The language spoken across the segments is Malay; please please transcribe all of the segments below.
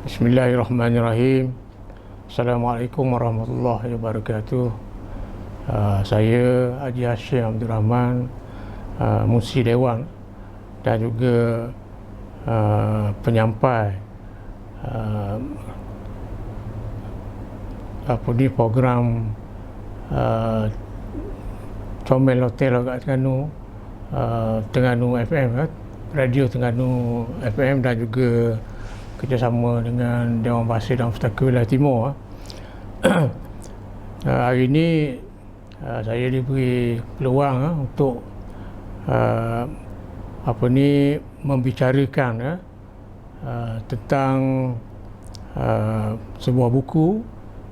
Bismillahirrahmanirrahim. Assalamualaikum warahmatullahi wabarakatuh. Saya Haji Hashim Abdul Rahman, Musi Dewan dan juga penyampai program Comel Hotel Logat Terengganu, Terengganu FM, Radio Terengganu FM, dan juga kerjasama dengan Dewan Bahasa dan Pustaka Wilayah Timur. Hari ini saya diberi peluang untuk membicarakan tentang sebuah buku,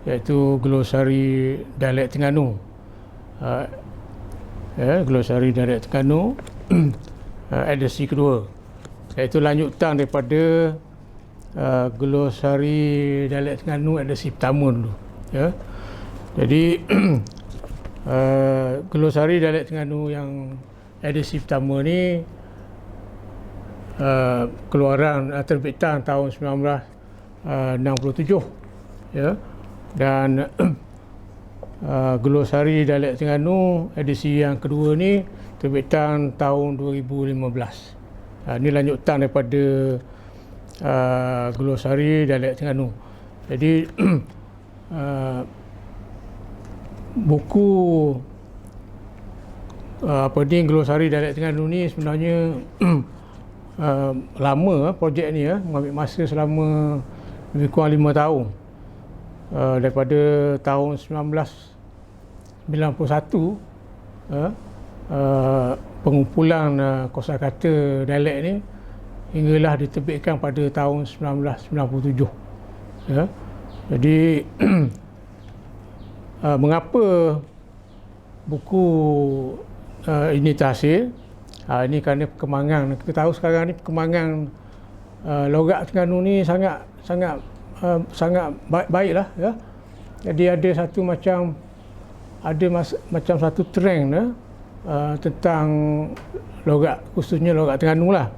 iaitu Glosari Dialek Terengganu. Glosari Dialek Terengganu edisi kedua, iaitu lanjutan daripada Glosari Dialek Terengganu edisi pertama dulu. Jadi Glosari Dialek Terengganu yang edisi pertama ni keluaran terbitan tahun 1967, dan Glosari Dialek Terengganu edisi yang kedua ni terbitan tahun 2015. Ini lanjutan daripada Glosari Dialek Terengganu. Jadi buku Glosari Dialek Terengganu ni sebenarnya lama projek ni, mengambil masa selama lebih kurang 5 tahun, daripada tahun 1991. Pengumpulan kosakata dialek ni hinggalah diterbitkan pada tahun 1997. Jadi mengapa buku ini terhasil? Ini kerana perkembangan. Kita tahu sekarang ni perkembangan logat Terengganu ni sangat baiklah, Jadi ada satu trend tentang logat, khususnya logat Terengganu lah.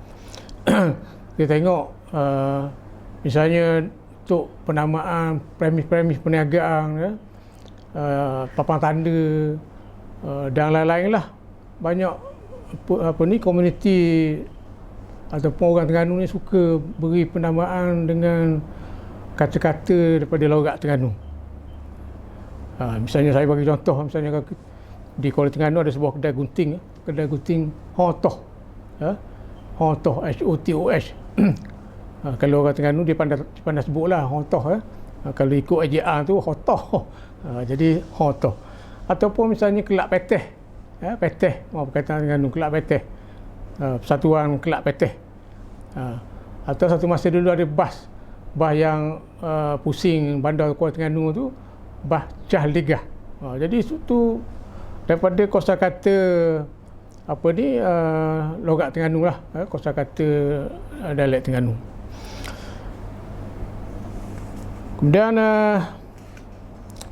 Kita tengok misalnya untuk penamaan premis-premis perniagaan, papan tanda dan lain-lain lah. Banyak komuniti ataupun orang Terengganu ni suka beri penamaan dengan kata-kata daripada logat Terengganu. Misalnya saya bagi contoh, misalnya di Kuala Terengganu ada sebuah kedai gunting Hotoh, Hotoh, H-O-T-O-H. Kalau orang Terengganu dia pandai sebutlah Hotoh. Kalau ikut ejaan tu Hotoh. Jadi Hotoh. Ataupun misalnya kelab peteh, peteh, perkataan Terengganu, kelab peteh, persatuan kelab peteh. Atau satu masa dulu ada bas yang pusing bandar Kuala Terengganu tu, bas Cah Ligah. Jadi itu daripada kosakata logat Terengganu lah, kosakata dialek Terengganu. Kemudian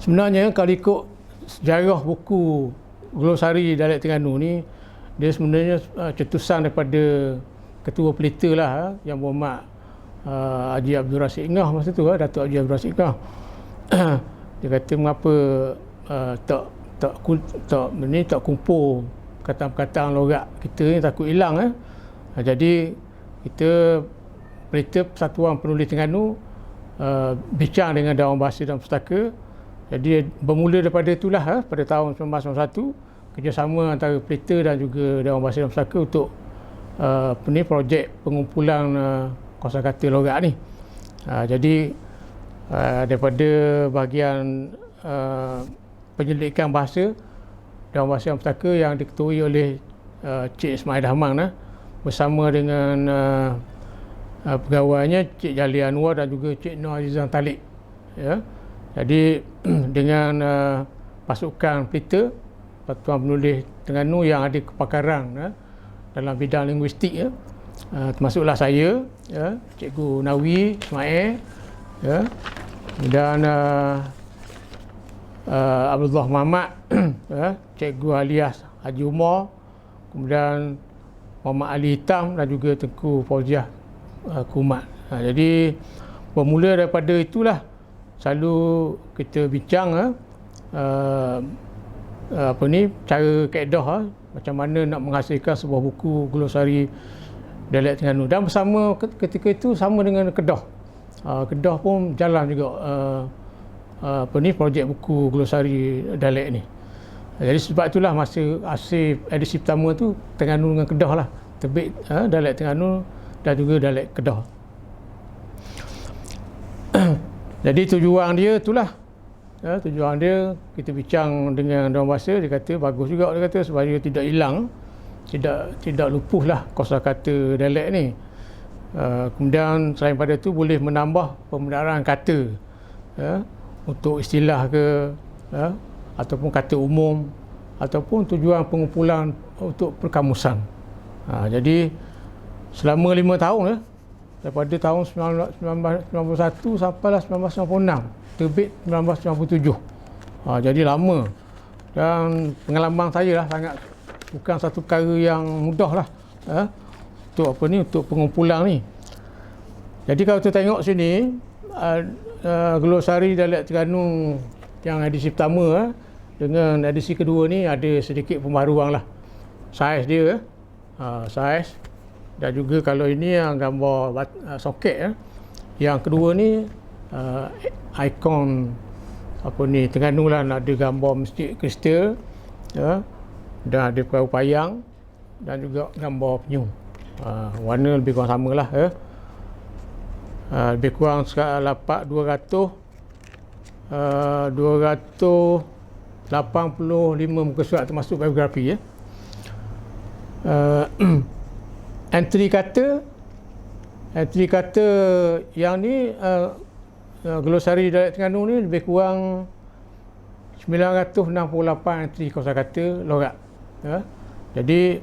sebenarnya kalau ikut sejarah buku Glosari Dialek Terengganu ni, dia sebenarnya cetusan daripada ketua pelita lah, yang berhormat Haji Abdul Rasid Ngah masa tu, Datuk Haji Abdul Rasid Ngah. Dia kata mengapa tak kumpul perkataan-perkataan logat kita ni, takut hilang. Jadi kita pelita Persatuan Penulis Terengganu bincang dengan Dewan Bahasa dan Pustaka. Jadi bermula daripada itulah, pada tahun 1991, kerjasama antara pelita dan juga Dewan Bahasa dan Pustaka untuk projek pengumpulan kosakata logat ni. Jadi daripada bahagian penyelidikan bahasa Dewan Bahasa dan Pustaka yang diketuai oleh Cik Ismail Dahman, bersama dengan pegawainya Cik Jali Anwar dan juga Cik Nur Azizan Talib. Jadi dengan pasukan pelita Persatuan Penulis Terengganu yang ada kepakaran dalam bidang linguistik, termasuklah saya, Cikgu Nawi Ismail, dan Abdullah Muhammad, Cikgu Alias Haji Umar, kemudian Muhammad Ali Hitam dan juga Tengku Fauziah Kumat. Jadi bermula daripada itulah selalu kita bincang cara kaedah macam mana nak menghasilkan sebuah buku glosari dialek Terengganu. Dan bersama ketika itu sama dengan Kedah. Kedah pun jalan juga projek buku glosari dialek ni. Jadi sebab itulah masa hasil edisi pertama tu Terengganu dengan Kedah lah, terbit dialek Terengganu dan juga dialek Kedah. Jadi tujuan dia itulah, tujuan dia kita bincang dengan Dewan Bahasa, dia kata bagus juga, dia kata supaya tidak hilang, tidak lupuh lah kosakata dialek ni. Kemudian selain pada itu boleh menambah pembenaran kata untuk istilah ke ataupun kata umum ataupun tujuan pengumpulan untuk perkamusan. Jadi selama 5 tahun daripada tahun 1991 sampailah 1996, terbit 1997. Jadi lama, dan pengalaman saya lah sangat, bukan satu perkara yang mudah lah untuk pengumpulan ni. Jadi kalau kita tengok sini glosari dialek Terengganu yang edisi pertama dengan edisi kedua ni ada sedikit pembaruan lah. Saiz dia, saiz, dan juga kalau ini yang gambar soket yang kedua ni ikon Terengganu lah, ada gambar masjid kristal dan ada perahu payang dan juga gambar penyu. Warna lebih kurang sama lah lebih kurang lapak 285 muka surat termasuk biografi entry kata yang ni glosari dialek Terengganu ni lebih kurang 968 entry kosakata logat. Jadi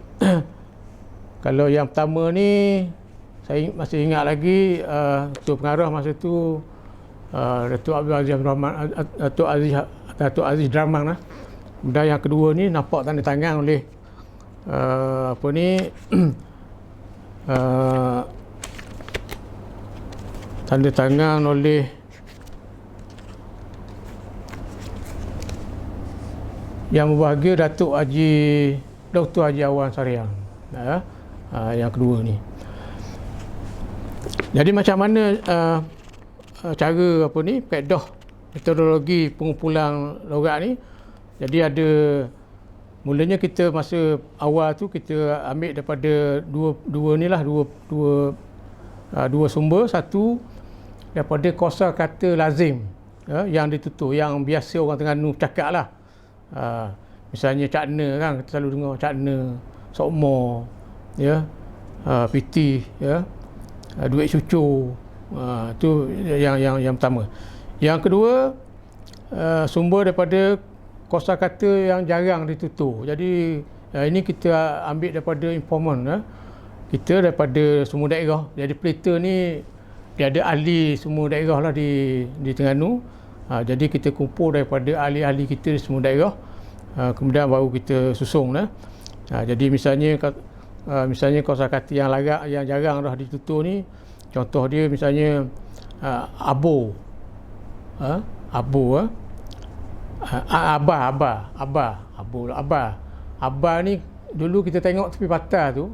kalau yang pertama ni saya masih ingat lagi Ketua Pengarah masa tu Datuk Aziz Draman lah. Dan yang kedua ni nampak tanda tangan oleh tanda tangan oleh yang berbahagia Dr. Haji Awan Sariang. Yang kedua ni. Jadi macam mana cara kaedah metodologi pengumpulan logat ni. Jadi ada, mulanya kita masa awal tu kita ambil daripada dua sumber. Satu daripada kosakata lazim yang ditutur, yang biasa orang Terengganu bercakap lah. Misalnya cakna kan, kita selalu dengar cakna, sokmo, piti, duit cucu. Tu yang pertama. Yang kedua, sumber daripada kosakata yang jarang ditutur. Jadi ini kita ambil daripada informan kita daripada semua daerah. Jadi pelita ni dia ada ahli semua daerah lah di Terengganu. Jadi kita kumpul daripada ahli-ahli kita di semua daerah. Kemudian baru kita susung jadi misalnya kosakata yang jarang dah ditutur ni, contoh dia misalnya abo, abah ni dulu kita tengok tepi patah tu,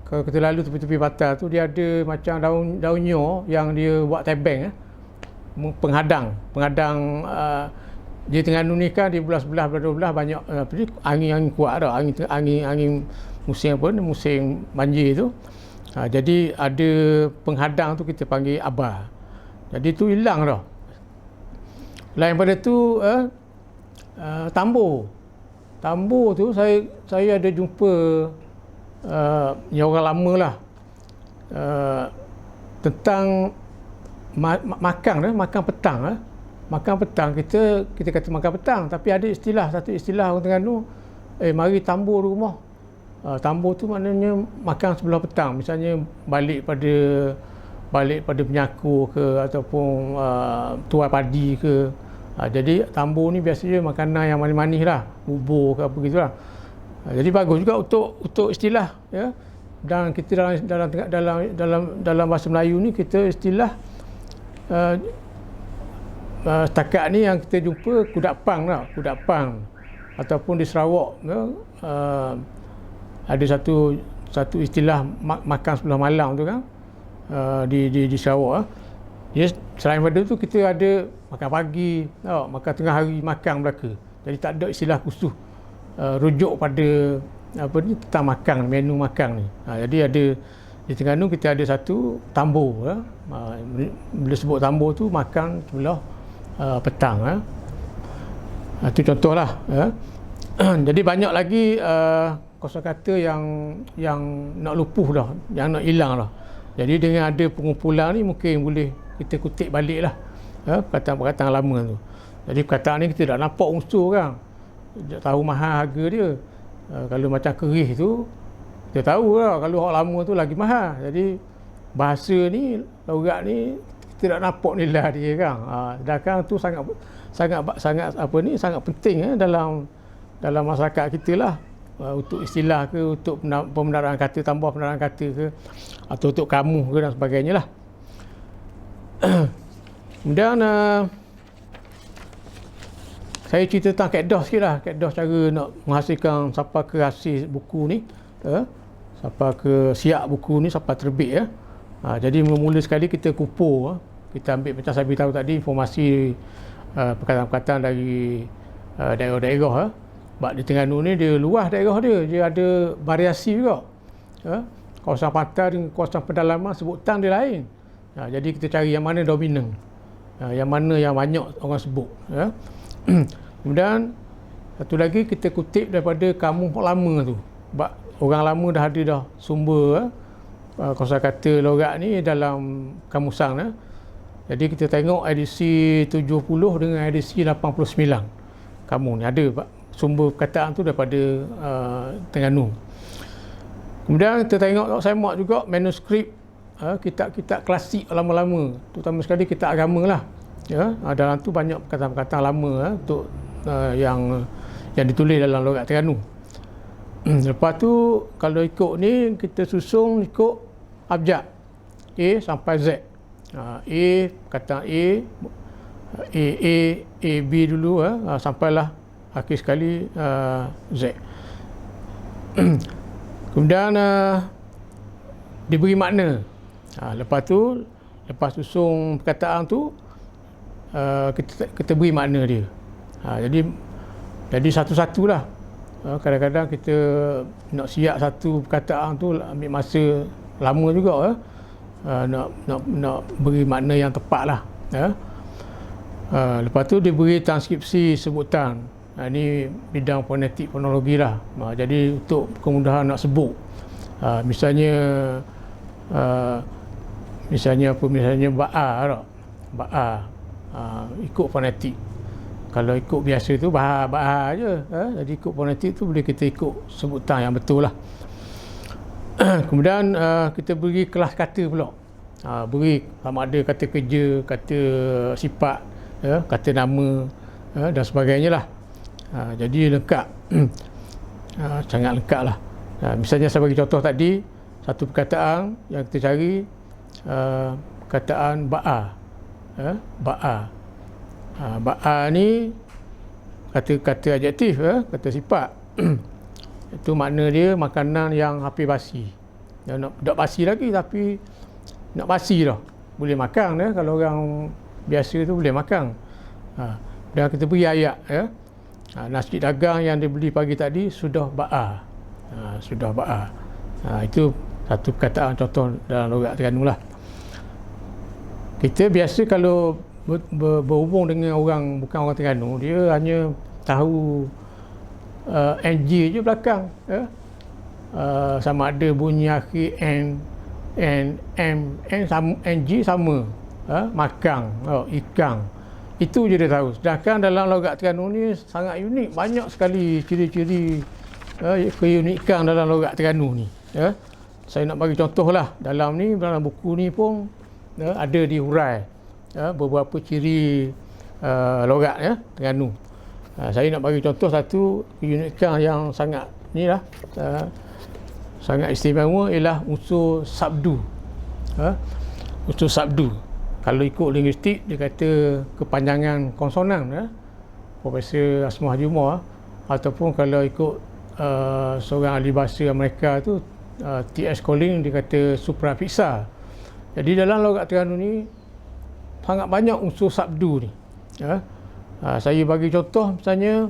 kalau kita lalu tepi patah tu, dia ada macam daun nyo yang dia buat tebeng penghadang di Terengganu ni kan, di belah-belah banyak angin kuat dah, angin musim musim banjir tu. Jadi ada penghadang tu kita panggil abah. Jadi tu hilang dah. Lain pada tu tambur tu saya ada jumpa yang orang lama lah tentang makan petang. Makan petang, kita kata makan petang, tapi ada satu istilah orang Terengganu, mari tambur rumah. Tambur tu maknanya makan sebelah petang, misalnya balik pada penyakur ke ataupun tuai padi ke. Jadi tambur ni biasanya makanan yang manis-manis lah, bubur ke apa gitulah. Jadi bagus juga untuk istilah Dan kita dalam bahasa Melayu ni kita istilah setakat ni yang kita jumpa kudat pang lah, kudat pang. Ataupun di Sarawak ada satu istilah makan sebelah malam tu kan, di Sarawak. Dia selain pada tu kita ada makan pagi, makan tengah hari, makan Melaka. Jadi tak ada istilah khusus rujuk pada tentang makan, menu makan ni. Jadi ada di Terengganu kita ada satu tambur, bila sebut tambur tu makan sebelah petang. Itu contohlah. Jadi banyak lagi kosakata yang nak lupuh dah, yang nak hilang lah. Jadi dengan ada pengumpulan ni mungkin boleh kita kutip balik lah perkataan-perkataan lama tu. Jadi perkataan ni kita dah nampak unsur kan, tahu mahal harga dia. Kalau macam kerih tu kita tahu lah, kalau orang lama tu lagi mahal. Jadi bahasa ni, logat ni kita tak nampak nilai dia kan. Sedangkan tu sangat penting dalam masyarakat kita lah, untuk istilah ke, untuk pembenaraan kata, tambah pembenaraan kata ke, atau untuk kamu ke dan sebagainya lah. Kemudian saya cerita tentang kaedah sikit lah, kaedah cara nak menghasilkan sampai ke hasil buku ni, sampai ke siap buku ni, sampai terbit. Jadi mula-mula sekali kita kumpul, kita ambil macam saya beritahu tadi, informasi perkataan-perkataan dari daerah-daerah. Sebab di Terengganu ni dia luas daerah dia ada variasi juga. Kawasan pantai dengan kawasan pedalaman sebutan dia lain. Jadi kita cari yang mana dominan, yang mana yang banyak orang sebut. Kemudian satu lagi kita kutip daripada kamus lama tu. Sebab orang lama dah ada dah sumber kosakata logat ni dalam kamusan. Jadi kita tengok edisi 70 dengan edisi 89 kamus ni ada sumber perkataan tu daripada Terengganu. Kemudian kita tengok, saya muat juga manuskrip kitab-kitab klasik lama-lama, terutama sekali kitab agama lah. Dalam tu banyak perkataan-perkataan lama untuk yang ditulis dalam logat Terengganu. Lepas tu kalau ikut ni kita susun ikut abjad A sampai Z. A, perkataan A, B dulu sampailah akhir sekali Z. Kemudian diberi makna. Lepas susun perkataan tu kita beri makna dia. Jadi satu-satulah. Kadang-kadang kita nak siap satu perkataan tu ambil masa lama juga. Nak beri makna yang tepat lah. Lepas tu diberi transkripsi sebutan. Ini bidang fonetik fonologi lah. Jadi untuk kemudahan nak sebut, misalnya ba'a, ikut fonetik. Kalau ikut biasa tu ba'a je. Jadi ikut fonetik tu boleh kita ikut sebutan yang betul lah. Kemudian kita beri kelas kata pula. Beri sama ada kata kerja, kata sifat, kata nama dan sebagainya lah. Jadi lengkap. Sangat lengkap lah. Misalnya saya bagi contoh tadi, satu perkataan yang kita cari, perkataan ba'a. Ba'a ni kata adjektif, kata sifat. Itu makna dia makanan yang hampir basi. Tak basi lagi tapi nak basi dah. Boleh makan kalau orang biasa tu boleh makan. Dan kita beri ayat, nasi dagang yang dibeli pagi tadi sudah ba'a. Sudah ba'a. Itu satu perkataan contoh dalam logat Terengganu lah. Kita biasa kalau berhubung dengan orang bukan orang Terengganu, dia hanya tahu NG je belakang. Sama ada bunyi akhir N, M, NG sama. Makang, ikan. Itu je dia tahu. Sedangkan dalam logat Terengganu ni sangat unik. Banyak sekali ciri-ciri keunikan dalam logat Terengganu ni. Saya nak bagi contoh lah. Dalam buku ni pun ada dihurai beberapa ciri logat Terengganu. Saya nak bagi contoh satu keunikan yang sangat sangat istimewa ialah unsur sabdu. Unsur sabdu. Kalau ikut linguistik, dia kata kepanjangan konsonan, Profesor Asmah Jumar, ataupun kalau ikut seorang ahli bahasa Amerika tu, T.S. Collins, dia kata suprafixar. Jadi dalam logat Terengganu ni sangat banyak unsur sabdu ni. Saya bagi contoh, misalnya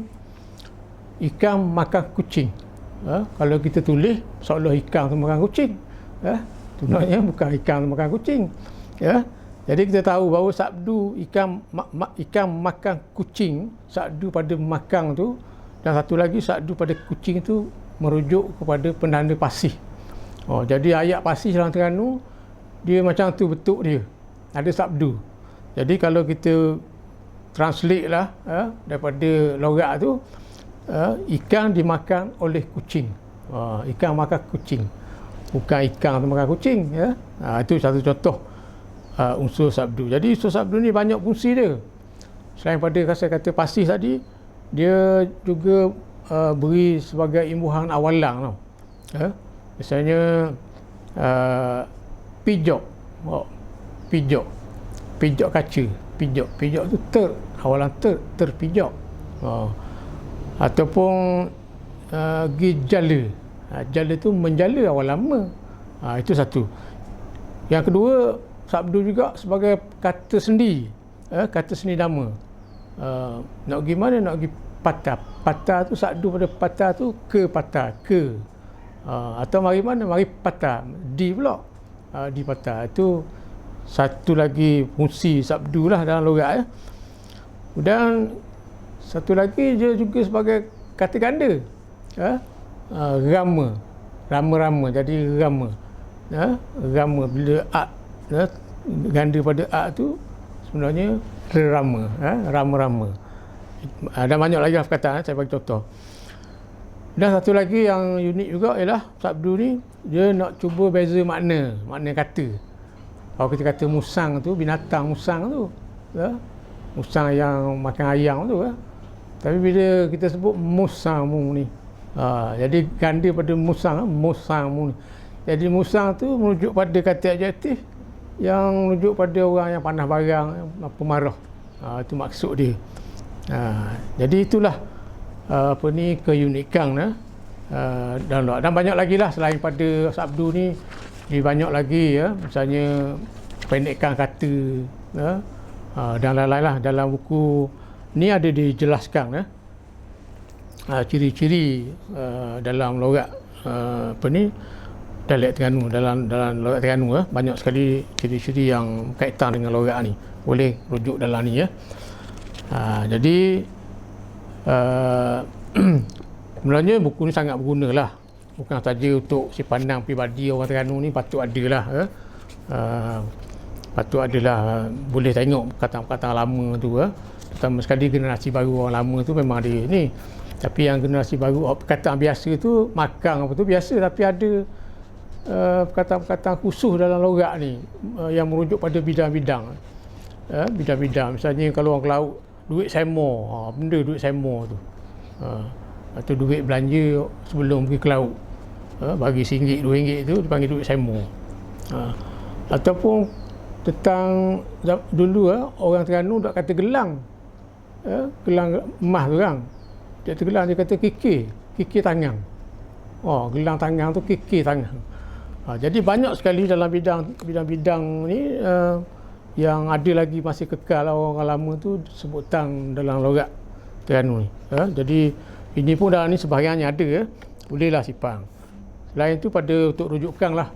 ikan makan kucing. Kalau kita tulis seolah ikan tu makan kucing, sebenarnya bukan ikan tu makan kucing. Jadi kita tahu bahawa sabdu ikan makan kucing, sabdu pada makan tu, dan satu lagi sabdu pada kucing tu merujuk kepada penanda pasih. Jadi ayat pasih dalam Terengganu dia macam tu bentuk dia, ada sabdu. Jadi kalau kita translate lah daripada logat tu, ikan dimakan oleh kucing. Ikan makan kucing, bukan ikan tu makan kucing. Itu satu contoh unsur sabdu. Jadi unsur sabdu ni banyak fungsi dia. Selain pada saya kata pasih tadi, dia juga beri sebagai imbuhan awalang tau. Misalnya pijok, pijok kaca, pijok tu awalan terpijok. Ataupun jala, jala tu menjala awal lama. Itu satu. Yang kedua, sabdu juga sebagai kata sendi, kata sendi nama. Nak pergi mana? Nak pergi patah. Patah tu sabdu pada patah tu ke patah, ke. Atau mari mana? Mari patah, di pula. Di patah. Itu satu lagi fungsi sabdu lah dalam logat. Dan satu lagi dia juga sebagai kata ganda. Rama, jadi rama. Rama bila ak, ganda pada ak tu sebenarnya rama, rama-rama. Ada banyak lagi perkataan, saya bagi contoh. Dan satu lagi yang unik juga ialah sabdu ni dia nak cuba beza makna kata. Kalau kita kata musang tu, binatang musang tu, musang yang makan ayam tu, tapi bila kita sebut musangmu ni, jadi ganda pada musangmu ni. Jadi musang tu merujuk pada kata adjektif yang merujuk pada orang yang panah barang, pemarah. Itu maksud dia. Jadi itulah keunikan dan banyak lagi lah selain pada sabdu ni. Dia banyak lagi, misalnya pendekan kata, dan lain-lain lah. Dalam buku ni ada dijelaskan ciri-ciri dalam logat dialek Terengganu. Dalam logat Terengganu banyak sekali ciri-ciri yang kaitan dengan logat ni, boleh rujuk dalam ni. Jadi sebenarnya buku ni sangat berguna lah, bukan saja untuk si pandang pribadi orang Terengganu ni. Patut adalah boleh tengok perkataan-perkataan lama tu. Pertama sekali generasi baru orang lama tu memang ada ni, tapi yang generasi baru perkataan biasa tu, makang apa tu biasa, tapi ada perkataan-perkataan khusus dalam logat ni yang merujuk pada bidang-bidang. Bidang-bidang, misalnya kalau orang Kelaut, duit semo, benda duit semo tu, atau duit belanja sebelum pergi ke laut, bagi RM1, RM2 tu dipanggil duit semo. Ataupun tentang dulu orang Terengganu tak kata gelang, gelang emas tu kan, dia kata gelang, dia kata kikir tangan. Gelang tangan tu kikir tangan. Jadi banyak sekali dalam bidang-bidang ni yang ada lagi masih kekal orang lama tu sebutan dalam logat Terengganu ni. Jadi ini pun dalam ni sebahagiannya ada, bolehlah sipang. Selain itu pada untuk rujukan lah,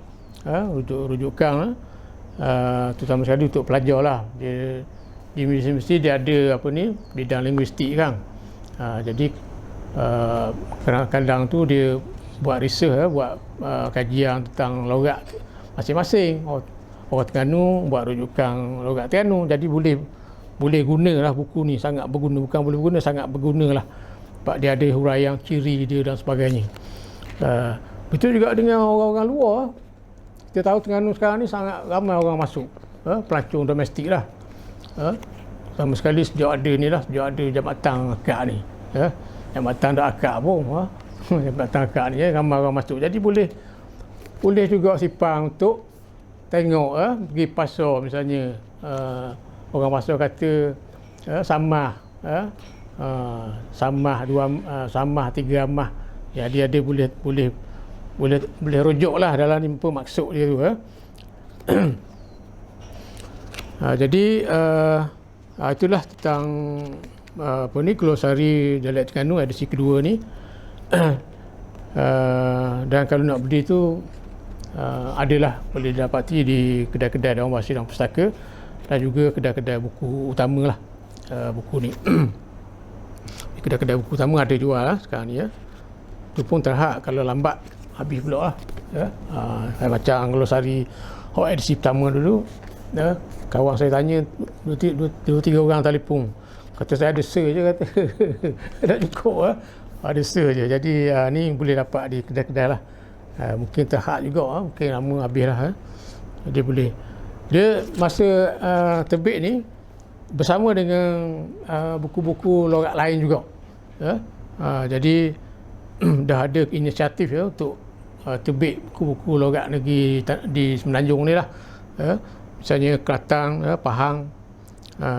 rujukan terutama sekali untuk pelajar lah. Di universiti dia ada bidang linguistik kan. Jadi kadang-kadang tu dia buat research, buat kajian tentang logat masing-masing. Orang Terengganu buat rujukan logat Terengganu. Jadi boleh gunalah buku ni, sangat berguna. Bukan boleh berguna, sangat berguna lah. Sebab dia ada huraian ciri dia dan sebagainya. Betul juga dengan orang-orang luar. Kita tahu Terengganu sekarang ni sangat ramai orang masuk, pelancong domestik lah. Sama sekali sejak ada Jabatan Akad ni. Jabatan dah akad pun, Jabatan Akad ni, ramai orang masuk. Jadi boleh juga sipang untuk tengok pergi pasar misalnya, orang pasar kata samah, samah samah 3 amah, ya dia ada boleh rujuk lah dalam apa maksud dia tu. Jadi itulah tentang apa ni, glosari dialek Terengganu edisi kedua ni. Dan kalau nak beli tu adalah boleh didapati di kedai-kedai Dewan Bahasa dan Pustaka dan juga kedai-kedai buku utama lah, buku ni. Di kedai-kedai buku utama ada jual lah sekarang ni, ya. Itu pun terhad, kalau lambat habis pula lah, ya. Macam glosari edisi pertama dulu, ya, kawan saya tanya 2-3 orang telefon, kata saya ada je, kata tak cukup, ada je. Jadi ni boleh dapat di kedai-kedai lah. Mungkin terhad juga, mungkin lama habis lah. Jadi boleh. Dia masa terbit ni bersama dengan buku-buku logat lain juga, ya. Jadi dah ada inisiatif, ya, untuk terbit buku-buku logat negeri di Semenanjung ni lah, ya. Misalnya Kelantan, Pahang,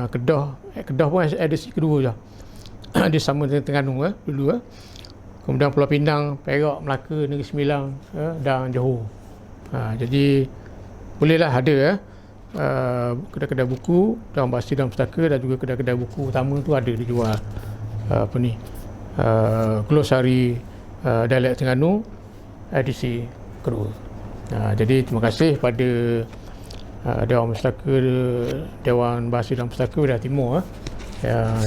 Kedah pun edisi kedua je. Dia sama dengan Terengganu dulu. Kemudian Pulau Pinang, Perak, Melaka, Negeri Sembilan, dan Johor. Jadi bolehlah ada kedai-kedai buku Dewan Bahasa dan Pustaka dan juga kedai-kedai buku utama tu ada dijual glosari dialek Terengganu edisi kedua. Jadi terima kasih pada Dewan Dewan Bahasa dan Pustaka Wilayah Timur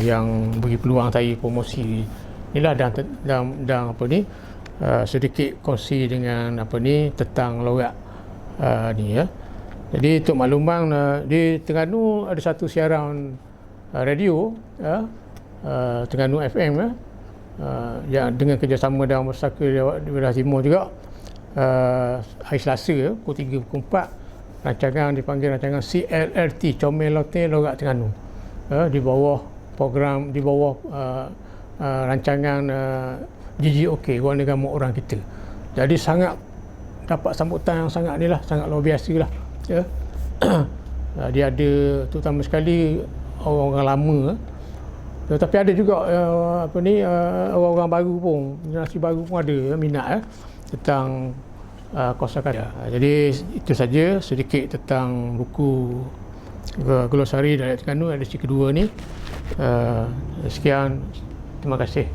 yang beri peluang saya promosi inilah, dan apa ni, sedikit kongsi dengan apa ni tentang logat ni, ya. Jadi untuk makluman, di Terengganu ada satu siaran radio, Terengganu FM, yang dengan kerjasama Dewan Pustaka Wilayah Timur juga, hari Selasa pukul 3 pukul 4, rancangan dipanggil rancangan CLRT, Comel Lote Logat Terengganu, di bawah program, di bawah rancangan GGOK, Guang Negara Orang Kita. Jadi sangat dapat sambutan yang sangat ni lah, sangat luar biasa lah, ya. Dia ada terutama sekali orang-orang lama, tetapi ada juga orang-orang baru pun, generasi baru pun ada minat tentang kosakata. Jadi itu saja sedikit tentang buku glosari dialek Terengganu edisi kedua ni. Sekian, terima kasih.